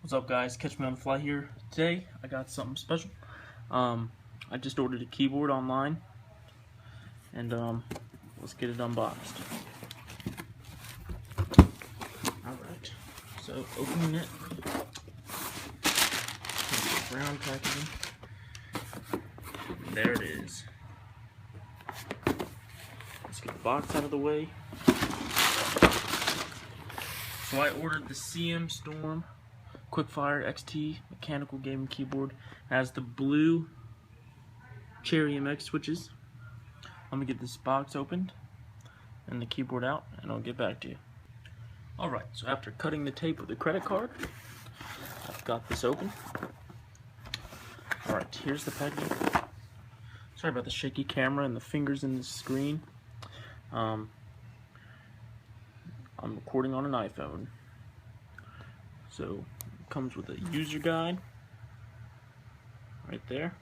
What's up, guys? Catch me on the fly here. Today I got something special. I just ordered a keyboard online, and let's get it unboxed. Alright, so opening it, brown packaging. There it is. Let's get the box out of the way. So I ordered the CM Storm Quickfire XT mechanical gaming keyboard. It has the blue Cherry MX switches. Let me get this box opened and the keyboard out, and I'll get back to you. Alright, so after cutting the tape with a credit card, I've got this open. Alright, here's the packaging. Sorry about the shaky camera and the fingers in the screen. I'm recording on an iPhone. So it comes with a user guide right there.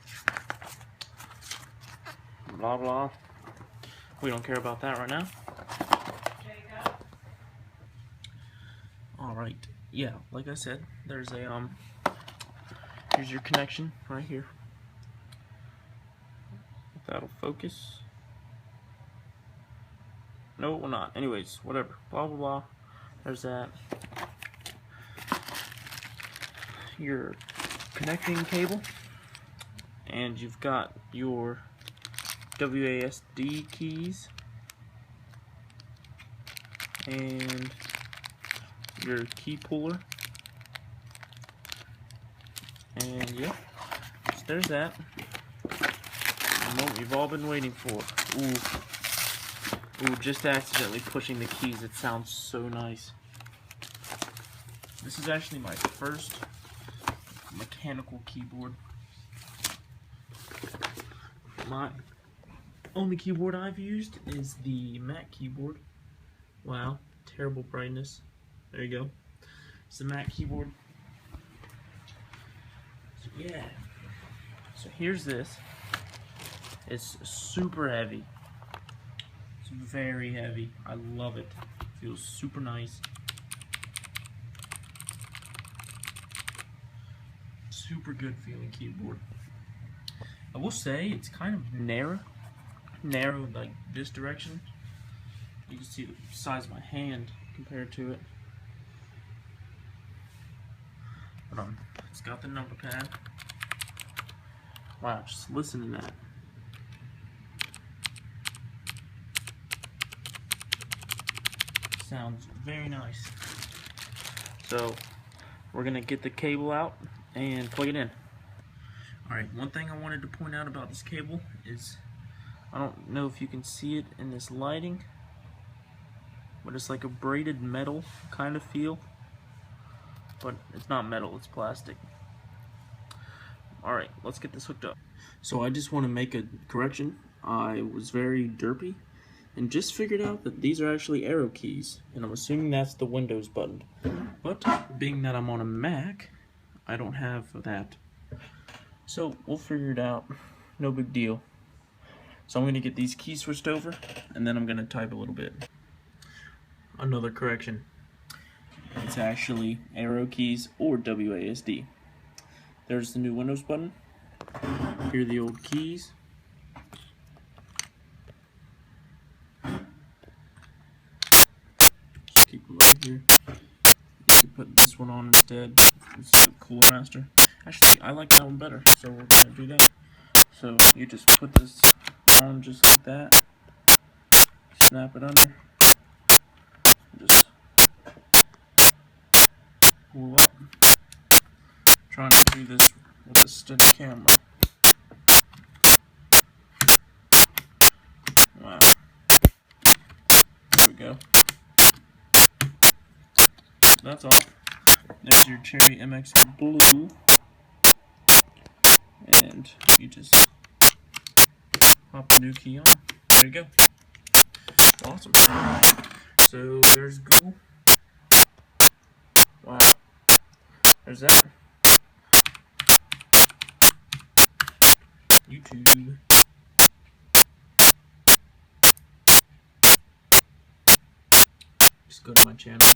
Blah blah. We don't care about that right now. Alright, yeah, like I said, there's a here's your connection right here. If that'll focus. No, it will not. Anyways, whatever. Blah blah blah. There's that. Your connecting cable, and you've got your WASD keys and your key puller, and yeah, so there's that. The moment you've all been waiting for. Ooh, just accidentally pushing the keys. It sounds so nice. This is actually my first mechanical keyboard. My only keyboard I've used is the Mac keyboard. Wow, terrible brightness. There you go. It's the Mac keyboard. So yeah. So here's this. It's super heavy. It's very heavy. I love it. It feels super nice. Super good feeling keyboard. I will say it's kind of narrow like this direction. You can see the size of my hand compared to it. But it's got the number pad. Wow, just listen to that. Sounds very nice. So we're gonna get the cable out and plug it in. Alright, one thing I wanted to point out about this cable is, I don't know if you can see it in this lighting, but it's like a braided metal kind of feel, but it's not metal, it's plastic. Alright, let's get this hooked up. So I just want to make a correction. I was very derpy and just figured out that these are actually arrow keys, and I'm assuming that's the Windows button. But being that I'm on a Mac, I don't have that. So we'll figure it out. No big deal. So I'm going to get these keys switched over, and then I'm going to type a little bit. Another correction. It's actually arrow keys or WASD. There's the new Windows button. Here are the old keys. Just keep them right here. You can put this one on instead. It's the Cooler Master. Actually, I like that one better, so we're gonna do that. So you just put this on just like that. Snap it under. Just pull up. Trying to do this with a steady camera. Wow. There we go. That's all. There's your Cherry MX Blue. And you just pop the new key on. There you go. Awesome. So there's Google. Wow. There's that. YouTube. Just go to my channel.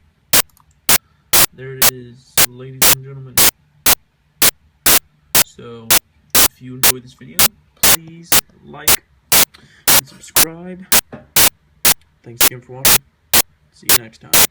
There it is, ladies and gentlemen. If you enjoyed this video, please like and subscribe. Thanks again for watching. See you next time.